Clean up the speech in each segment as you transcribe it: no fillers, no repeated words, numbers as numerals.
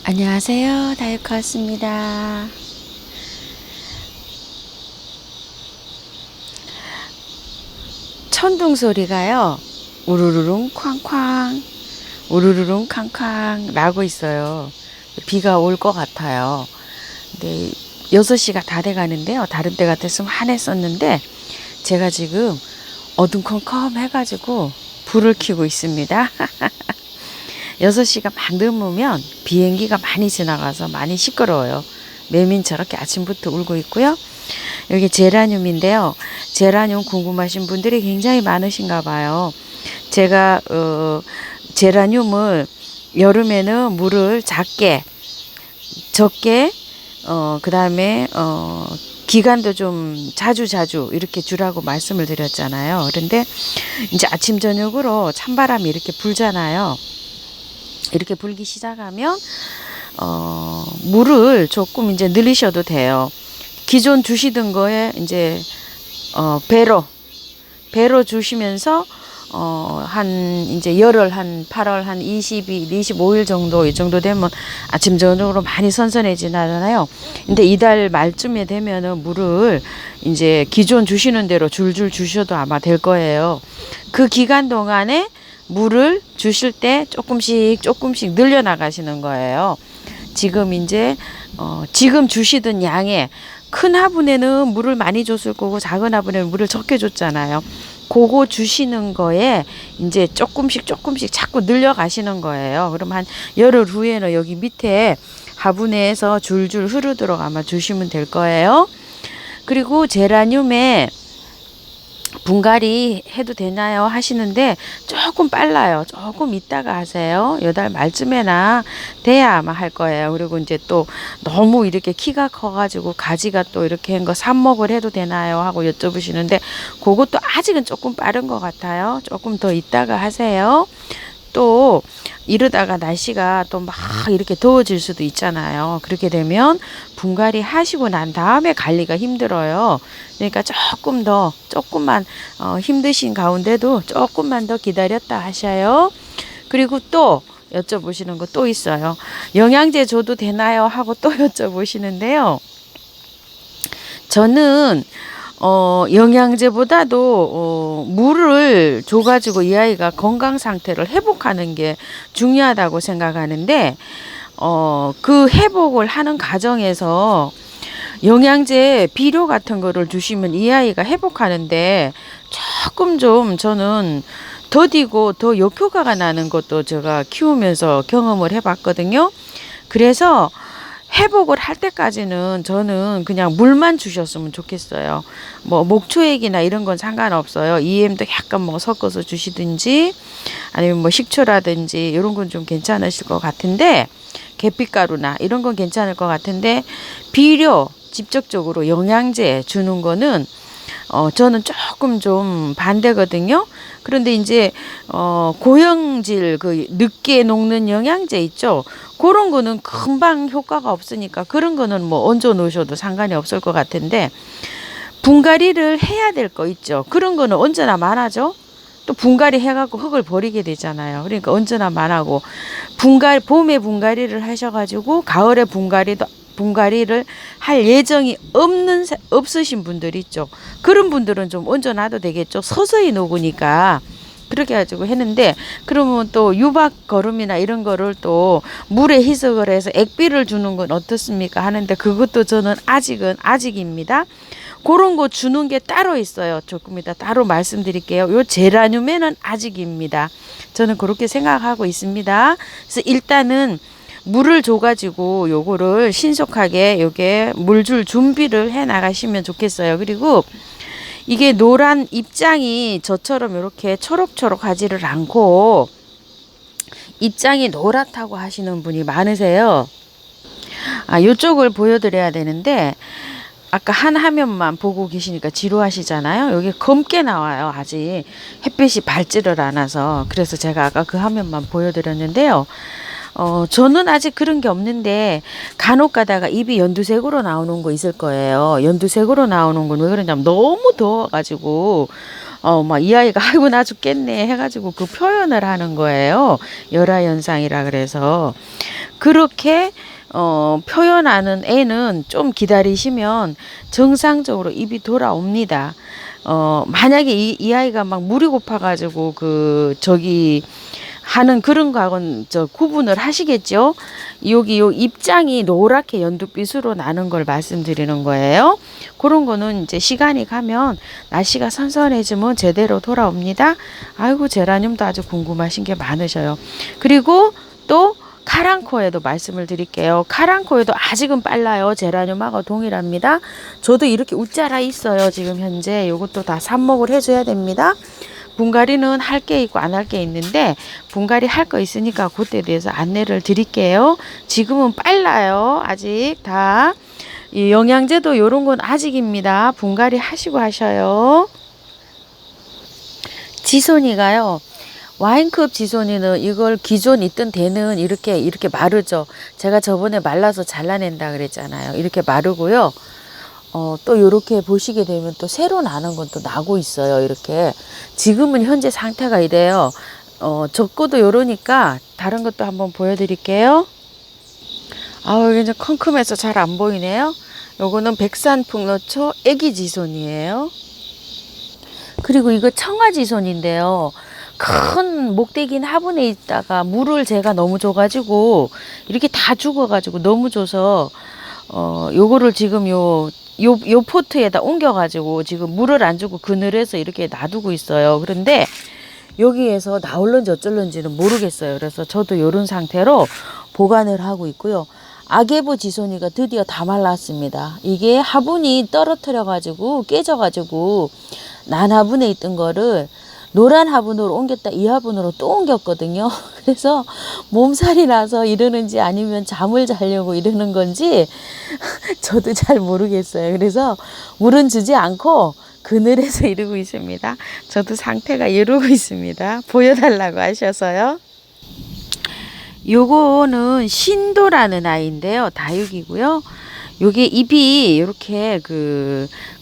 안녕하세요. 다이어트였습니다. 천둥 소리가요. 우르르릉 쾅쾅 우르르릉 쾅쾅 나고 있어요. 비가 올 것 같아요. 근데 6시가 다 돼 가는데요. 다른 때 같았으면 한했었는데 제가 지금 어둠컴컴 해가지고 불을 켜고 있습니다. 6시가 막 넘으면 비행기가 많이 지나가서 많이 시끄러워요. 매민처럼 이렇게 아침부터 울고 있고요. 여기 제라늄인데요. 제라늄 궁금하신 분들이 굉장히 많으신가 봐요. 제가 제라늄을 여름에는 물을 적게 그 다음에 기간도 좀 자주 이렇게 주라고 말씀을 드렸잖아요. 그런데 이제 아침 저녁으로 찬바람이 이렇게 불잖아요. 이렇게 불기 시작하면 물을 조금 이제 늘리셔도 돼요. 기존 주시던 거에 이제 배로 주시면서 한 이제 열흘 한 8월 한 22, 25일 정도 이 정도 되면 아침 저녁으로 많이 선선해지잖아요. 근데 이달 말쯤에 되면은 물을 이제 기존 주시는 대로 줄줄 주셔도 아마 될 거예요. 그 기간 동안에 물을 주실 때 조금씩 늘려 나가시는 거예요. 지금 이제 지금 주시던 양에 큰 화분에는 물을 많이 줬을 거고 작은 화분에는 물을 적게 줬잖아요. 그거 주시는 거에 이제 조금씩 자꾸 늘려 가시는 거예요. 그럼 한 열흘 후에는 여기 밑에 화분에서 줄줄 흐르도록 아마 주시면 될 거예요. 그리고 제라늄에 분갈이 해도 되나요 하시는데 조금 빨라요. 조금 이따가 하세요. 여달 말쯤에나 돼야 아마 할 거예요. 그리고 이제 또 너무 이렇게 키가 커가지고 가지가 또 이렇게 한 거 삽목을 해도 되나요 하고 여쭤보시는데 그것도 아직은 조금 빠른 것 같아요. 조금 더 이따가 하세요. 또 이러다가 날씨가 또 막 이렇게 더워질 수도 있잖아요. 그렇게 되면 분갈이 하시고 난 다음에 관리가 힘들어요. 그러니까 조금만 힘드신 가운데도 조금만 더 기다렸다 하셔요. 그리고 또 여쭤보시는 거 또 있어요. 영양제 줘도 되나요 하고 또 여쭤보시는데요. 저는 영양제보다도 물을 줘가지고 이 아이가 건강 상태를 회복하는 게 중요하다고 생각하는데 그 회복을 하는 과정에서 영양제 비료 같은 거를 주시면 이 아이가 회복하는데 조금 좀 저는 더디고 더 역효과가 나는 것도 제가 키우면서 경험을 해봤거든요. 그래서 회복을 할 때까지는 저는 그냥 물만 주셨으면 좋겠어요. 뭐 목초액이나 이런 건 상관없어요. EM도 약간 뭐 섞어서 주시든지 아니면 뭐 식초라든지 이런 건 좀 괜찮으실 것 같은데 계피가루나 이런 건 괜찮을 것 같은데 비료 직접적으로 영양제 주는 거는 저는 조금 좀 반대거든요. 그런데 이제 고형질 그 늦게 녹는 영양제 있죠. 그런 거는 금방 효과가 없으니까 그런 거는 뭐 얹어 놓으셔도 상관이 없을 것 같은데 분갈이를 해야 될 거 있죠. 그런 거는 언제나 말하죠. 또 분갈이 해갖고 흙을 버리게 되잖아요. 그러니까 언제나 말하고 봄에 분갈이를 하셔가지고 가을에 분갈이를 할 예정이 없으신 분들 있죠. 그런 분들은 좀 얹어놔도 되겠죠. 서서히 녹으니까. 그렇게 가지고 했는데 그러면 또 유박 거름이나 이런 거를 또 물에 희석을 해서 액비를 주는 건 어떻습니까 하는데 그것도 저는 아직입니다. 그런 거 주는 게 따로 있어요. 조금 이따 따로 말씀드릴게요. 요 제라늄에는 아직입니다. 저는 그렇게 생각하고 있습니다. 그래서 일단은 물을 줘가지고 요거를 신속하게 요게 물 줄 준비를 해 나가시면 좋겠어요. 그리고 이게 노란 입장이 저처럼 이렇게 초록초록하지를 않고 입장이 노랗다고 하시는 분이 많으세요. 요쪽을 보여드려야 되는데 아까 한 화면만 보고 계시니까 지루하시잖아요. 여기 검게 나와요. 아직 햇빛이 밝지를 않아서. 그래서 제가 아까 그 화면만 보여드렸는데요. 저는 아직 그런 게 없는데 간혹 가다가 잎이 연두색으로 나오는 거 있을 거예요. 연두색으로 나오는 건 왜 그러냐면 너무 더워가지고 막 이 아이가 아이고 나 죽겠네 해가지고 그 표현을 하는 거예요. 열화연상이라 그래서. 그렇게 표현하는 애는 좀 기다리시면 정상적으로 입이 돌아옵니다. 만약에 이 아이가 막 물이 고파가지고 하는 그런 거하고는 구분을 하시겠죠? 여기 요 입장이 노랗게 연두빛으로 나는 걸 말씀드리는 거예요. 그런 거는 이제 시간이 가면 날씨가 선선해지면 제대로 돌아옵니다. 아이고, 제라늄도 아주 궁금하신 게 많으셔요. 그리고 또 카랑코에도 말씀을 드릴게요. 카랑코에도 아직은 빨라요. 제라늄하고 동일합니다. 저도 이렇게 웃자라 있어요. 지금 현재 요것도 다 삽목을 해줘야 됩니다. 분갈이는 할 게 있고 안 할 게 있는데 분갈이 할 거 있으니까 그때에 대해서 안내를 드릴게요. 지금은 빨라요. 아직 다. 이 영양제도 요런 건 아직입니다. 분갈이 하시고 하셔요. 지손이가요. 와인컵 지손이는 이걸 기존 있던 대는 이렇게 마르죠. 제가 저번에 말라서 잘라낸다 그랬잖아요. 이렇게 마르고요. 또 이렇게 보시게 되면 또 새로 나는 건 또 나고 있어요. 이렇게. 지금은 현재 상태가 이래요. 적고도 요러니까 다른 것도 한번 보여드릴게요. 여기 이제 컴컴해서 잘 안 보이네요. 요거는 백산풍노초 애기지손이에요. 그리고 이거 청아지손인데요. 큰 목대긴 화분에 있다가 물을 제가 너무 줘가지고 이렇게 다 죽어가지고 너무 줘서 요거를 지금 요 포트에다 옮겨가지고 지금 물을 안 주고 그늘에서 이렇게 놔두고 있어요. 그런데 여기에서 나올런지 어쩔런지는 모르겠어요. 그래서 저도 요런 상태로 보관을 하고 있고요. 아게보 지손이가 드디어 다 말랐습니다. 이게 화분이 떨어뜨려가지고 깨져가지고 난 화분에 있던 거를 노란 화분으로 옮겼다 이 화분으로 또 옮겼거든요. 그래서 몸살이 나서 이러는지 아니면 잠을 자려고 이러는 건지 저도 잘 모르겠어요. 그래서 물은 주지 않고 그늘에서 이러고 있습니다. 저도 상태가 이러고 있습니다. 보여달라고 하셔서요. 요거는 신도라는 아이인데요. 다육이고요. 요게 입이 이렇게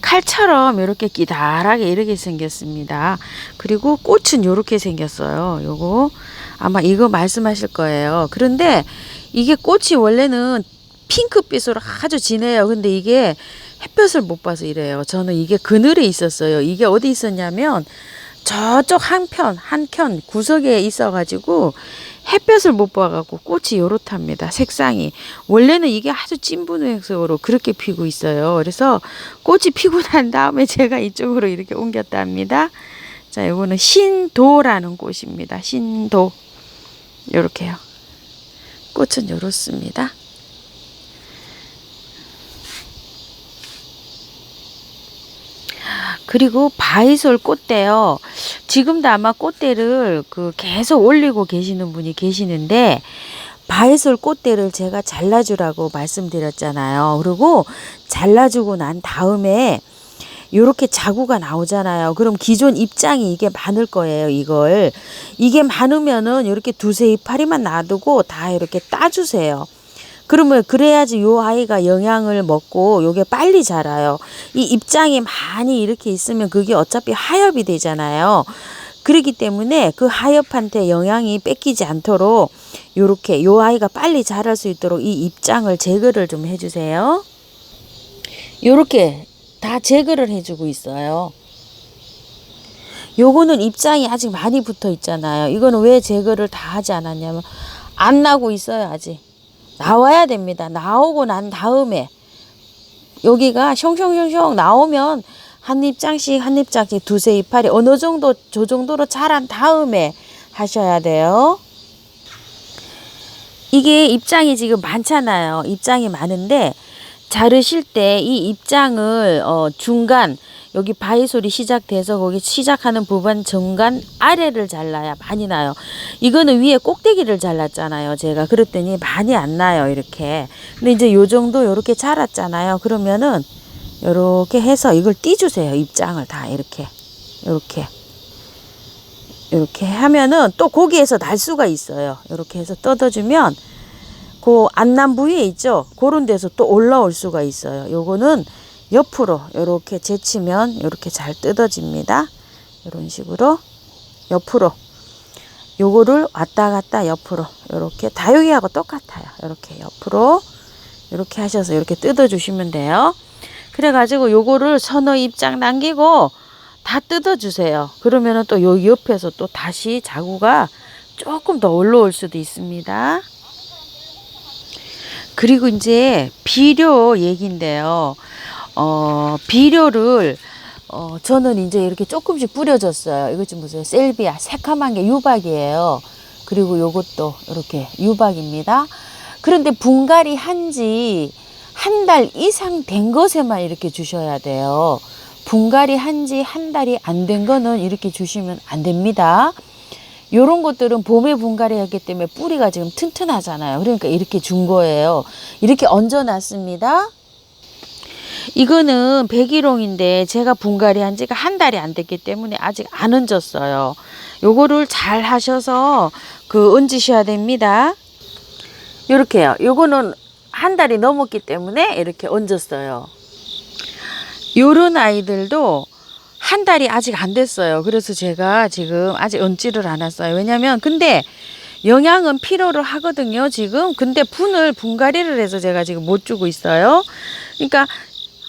칼처럼 이렇게 기다랗게 이렇게 생겼습니다. 그리고 꽃은 이렇게 생겼어요. 요거 아마 이거 말씀하실 거예요. 그런데 이게 꽃이 원래는 핑크빛으로 아주 진해요. 근데 이게 햇볕을 못 봐서 이래요. 저는 이게 그늘에 있었어요. 이게 어디 있었냐면 저쪽 한편 구석에 있어가지고 햇볕을 못 봐갖고 꽃이 요렇답니다. 색상이. 원래는 이게 아주 진분홍색으로 그렇게 피고 있어요. 그래서 꽃이 피고 난 다음에 제가 이쪽으로 이렇게 옮겼답니다. 자, 요거는 신도라는 꽃입니다. 신도. 요렇게요. 꽃은 요렇습니다. 그리고 바이솔 꽃대요. 지금도 아마 꽃대를 계속 올리고 계시는 분이 계시는데 바이솔 꽃대를 제가 잘라주라고 말씀드렸잖아요. 그리고 잘라주고 난 다음에 요렇게 자구가 나오잖아요. 그럼 기존 입장이 이게 많을 거예요. 이게 많으면은 이렇게 두세 이파리만 놔두고 다 이렇게 따주세요. 그러면 그래야지 요 아이가 영양을 먹고 요게 빨리 자라요. 이 입장이 많이 이렇게 있으면 그게 어차피 하엽이 되잖아요. 그렇기 때문에 그 하엽한테 영양이 뺏기지 않도록 요렇게 요 아이가 빨리 자랄 수 있도록 이 입장을 제거를 좀 해주세요. 요렇게 다 제거를 해주고 있어요. 요거는 입장이 아직 많이 붙어 있잖아요. 이거는 왜 제거를 다 하지 않았냐면 안 나고 있어요. 아직. 나와야 됩니다. 나오고 난 다음에 여기가 숑숑숑숑 나오면 한 입장씩 두세 이파리 어느 정도 저 정도로 자란 다음에 하셔야 돼요. 이게 입장이 지금 많잖아요. 입장이 많은데 자르실 때 이 입장을 중간 여기 바이솔이 시작돼서 거기 시작하는 부분 중간 아래를 잘라야 많이 나요. 이거는 위에 꼭대기를 잘랐잖아요. 제가 그랬더니 많이 안 나요. 이렇게. 근데 이제 요 정도 요렇게 자랐잖아요. 그러면은 요렇게 해서 이걸 띄주세요. 입장을 다 이렇게 하면은 또 거기에서 날 수가 있어요. 이렇게 해서 뜯어주면 그 안 난 부위에 있죠. 그런 데서 또 올라올 수가 있어요. 요거는 옆으로 이렇게 제치면 이렇게 잘 뜯어집니다. 이런 식으로 옆으로 요거를 왔다 갔다 옆으로 이렇게 다육이하고 똑같아요. 이렇게 옆으로 이렇게 하셔서 이렇게 뜯어 주시면 돼요. 그래 가지고 요거를 서너 입장 남기고 다 뜯어 주세요. 그러면은 또 요 옆에서 또 다시 자구가 조금 더 올라올 수도 있습니다. 그리고 이제 비료 얘기인데요. 비료를 저는 이제 이렇게 조금씩 뿌려줬어요. 이것 좀 보세요. 셀비아 새카만 게 유박이에요. 그리고 요것도 이렇게 유박입니다. 그런데 분갈이 한지 한 달 이상 된 것에만 이렇게 주셔야 돼요. 분갈이 한지 한 달이 안 된 거는 이렇게 주시면 안 됩니다. 요런 것들은 봄에 분갈이 했기 때문에 뿌리가 지금 튼튼하잖아요. 그러니까 이렇게 준 거예요. 이렇게 얹어 놨습니다. 이거는 백일홍인데 제가 분갈이 한 지가 한 달이 안 됐기 때문에 아직 안 얹었어요. 요거를 잘 하셔서 얹으셔야 됩니다. 요렇게요. 요거는 한 달이 넘었기 때문에 이렇게 얹었어요. 요런 아이들도 한 달이 아직 안 됐어요. 그래서 제가 지금 아직 얹지를 않았어요. 왜냐면 근데 영양은 필요로 하거든요. 지금 근데 분갈이를 해서 제가 지금 못 주고 있어요. 그러니까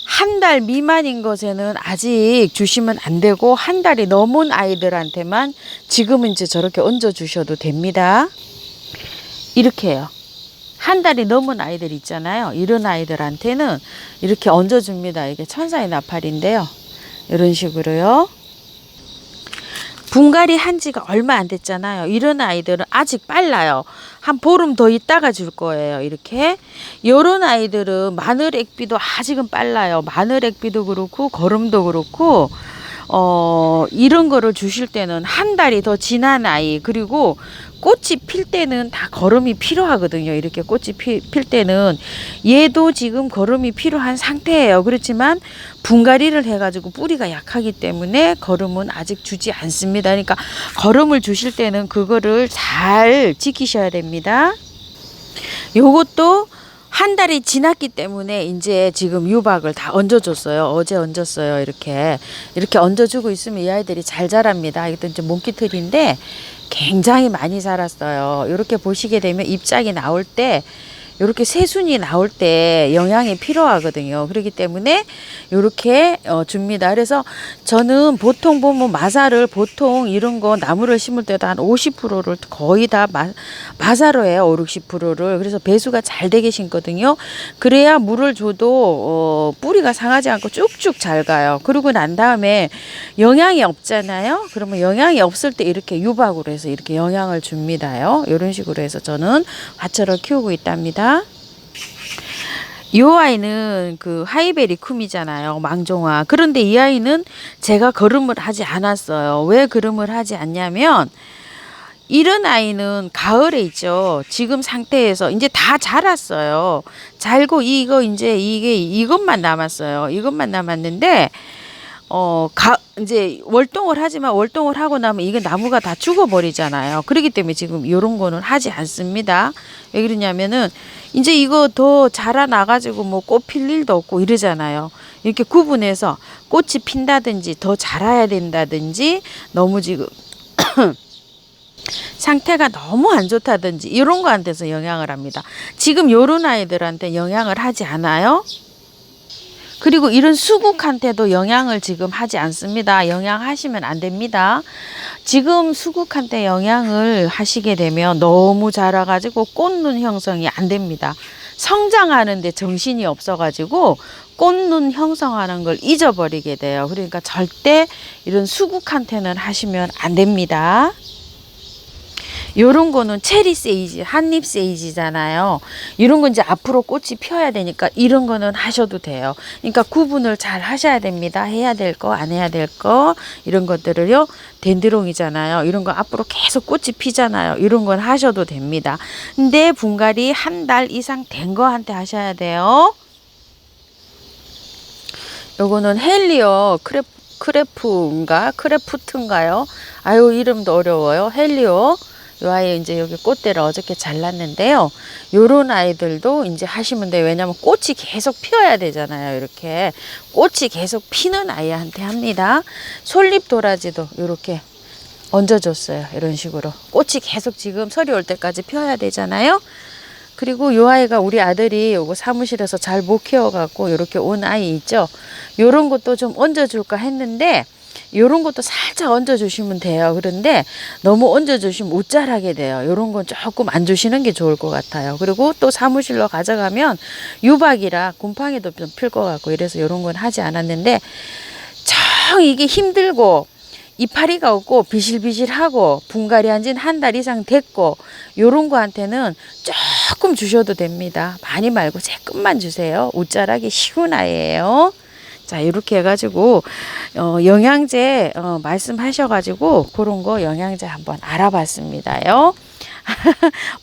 한 달 미만인 것에는 아직 주시면 안 되고 한 달이 넘은 아이들한테만 지금은 이제 저렇게 얹어 주셔도 됩니다. 이렇게 해요. 한 달이 넘은 아이들 있잖아요. 이런 아이들한테는 이렇게 얹어 줍니다. 이게 천사의 나팔인데요. 이런 식으로요. 분갈이 한 지가 얼마 안 됐잖아요. 이런 아이들은 아직 빨라요. 한 보름 더 있다가 줄 거예요. 이렇게. 요런 아이들은 마늘 액비도 아직은 빨라요. 마늘 액비도 그렇고 거름도 그렇고 이런 거를 주실 때는 한 달이 더 지난 아이, 그리고 꽃이 필 때는 다 거름이 필요하거든요. 이렇게 꽃이 필 때는 얘도 지금 거름이 필요한 상태예요. 그렇지만 분갈이를 해가지고 뿌리가 약하기 때문에 거름은 아직 주지 않습니다. 그러니까 거름을 주실 때는 그거를 잘 지키셔야 됩니다. 요것도 한 달이 지났기 때문에 이제 지금 유박을 다 얹어줬어요. 어제 얹었어요. 이렇게 얹어주고 있으면 이 아이들이 잘 자랍니다. 이것도 이제 몽키틀인데 굉장히 많이 자랐어요. 이렇게 보시게 되면 잎짝이 나올 때, 이렇게 새순이 나올 때 영양이 필요하거든요. 그렇기 때문에 이렇게 줍니다. 그래서 저는 보통 보면 마사를 보통 이런 거 나무를 심을 때도 한 50%를 거의 다 마사로 해요. 5, 60%를. 그래서 배수가 잘 되게 심거든요. 그래야 물을 줘도 뿌리가 상하지 않고 쭉쭉 잘 가요. 그러고 난 다음에 영양이 없잖아요. 그러면 영양이 없을 때 이렇게 유박으로 해서 이렇게 영양을 줍니다요. 이런 식으로 해서 저는 화초를 키우고 있답니다. 이 아이는 하이베리쿰이잖아요. 망종화. 그런데 이 아이는 제가 거름을 하지 않았어요. 왜 거름을 하지 않냐면 이런 아이는 가을에 있죠. 지금 상태에서 이제 다 자랐어요. 잘고 이것만 남았어요. 이것만 남았는데 이제 월동을 하지만 월동을 하고 나면 이게 나무가 다 죽어버리잖아요. 그렇기 때문에 지금 이런 거는 하지 않습니다. 왜 그러냐면은 이제 이거 더 자라나가지고 뭐 꽃 필 일도 없고 이러잖아요. 이렇게 구분해서 꽃이 핀다든지 더 자라야 된다든지 너무 지금 상태가 너무 안 좋다든지 이런 거한테서 영향을 합니다. 지금 요런 아이들한테 영향을 하지 않아요. 그리고 이런 수국한테도 영양을 지금 하지 않습니다. 영양하시면 안 됩니다. 지금 수국한테 영양을 하시게 되면 너무 자라가지고 꽃눈 형성이 안 됩니다. 성장하는데 정신이 없어가지고 꽃눈 형성하는 걸 잊어버리게 돼요. 그러니까 절대 이런 수국한테는 하시면 안 됩니다. 요런 거는 체리 세이지, 한잎 세이지잖아요. 이런 건 이제 앞으로 꽃이 펴야 되니까 이런 거는 하셔도 돼요. 그러니까 구분을 잘 하셔야 됩니다. 해야 될 거, 안 해야 될 거, 이런 것들을요. 덴드롱이잖아요. 이런 거 앞으로 계속 꽃이 피잖아요. 이런 건 하셔도 됩니다. 근데 분갈이 한 달 이상 된 거한테 하셔야 돼요. 요거는 헬리오 크래프트인가요? 아유, 이름도 어려워요. 헬리오 요 아이 이제 여기 꽃대를 어저께 잘랐는데요. 요런 아이들도 이제 하시면 돼요. 왜냐면 꽃이 계속 피어야 되잖아요. 이렇게 꽃이 계속 피는 아이한테 합니다. 솔잎 도라지도 이렇게 얹어줬어요. 이런 식으로 꽃이 계속 지금 설이 올 때까지 피어야 되잖아요. 그리고 요 아이가 우리 아들이 요거 사무실에서 잘 못 키워갖고 이렇게 온 아이 있죠. 요런 것도 좀 얹어줄까 했는데 요런 것도 살짝 얹어주시면 돼요. 그런데 너무 얹어주시면 웃자라게 돼요. 요런 건 조금 안 주시는 게 좋을 것 같아요. 그리고 또 사무실로 가져가면 유박이라 곰팡이도 좀 필 것 같고 이래서 요런 건 하지 않았는데 정 이게 힘들고 이파리가 없고 비실비실하고 분갈이 한 지는 한 달 이상 됐고 요런 거한테는 조금 주셔도 됩니다. 많이 말고 조금만 주세요. 웃자라기 쉬운 아이예요. 자, 이렇게 해가지고 영양제 말씀하셔가지고 그런 거 영양제 한번 알아봤습니다요.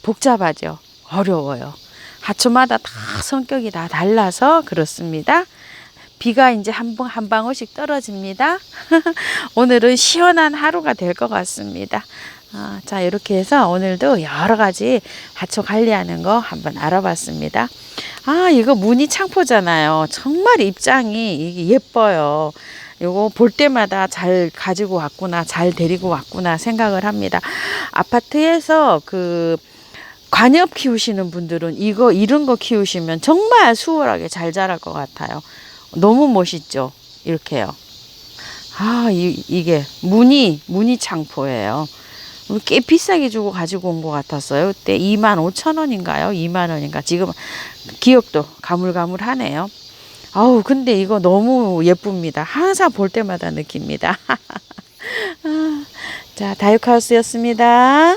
복잡하죠. 어려워요. 하초마다 다 성격이 다 달라서 그렇습니다. 비가 이제 한 방울씩 떨어집니다. 오늘은 시원한 하루가 될 것 같습니다. 자, 이렇게 해서 오늘도 여러 가지 하초 관리하는 거 한번 알아봤습니다. 이거 무늬 창포잖아요. 정말 입장이 이게 예뻐요. 요거 볼 때마다 잘 가지고 왔구나, 잘 데리고 왔구나 생각을 합니다. 아파트에서 그 관엽 키우시는 분들은 이런 거 키우시면 정말 수월하게 잘 자랄 것 같아요. 너무 멋있죠? 이렇게요. 이게 무늬 창포예요. 꽤 비싸게 주고 가지고 온 것 같았어요. 그때 25,000원인가요? 2만원인가? 지금 기억도 가물가물하네요. 근데 이거 너무 예쁩니다. 항상 볼 때마다 느낍니다. 자, 다육하우스였습니다.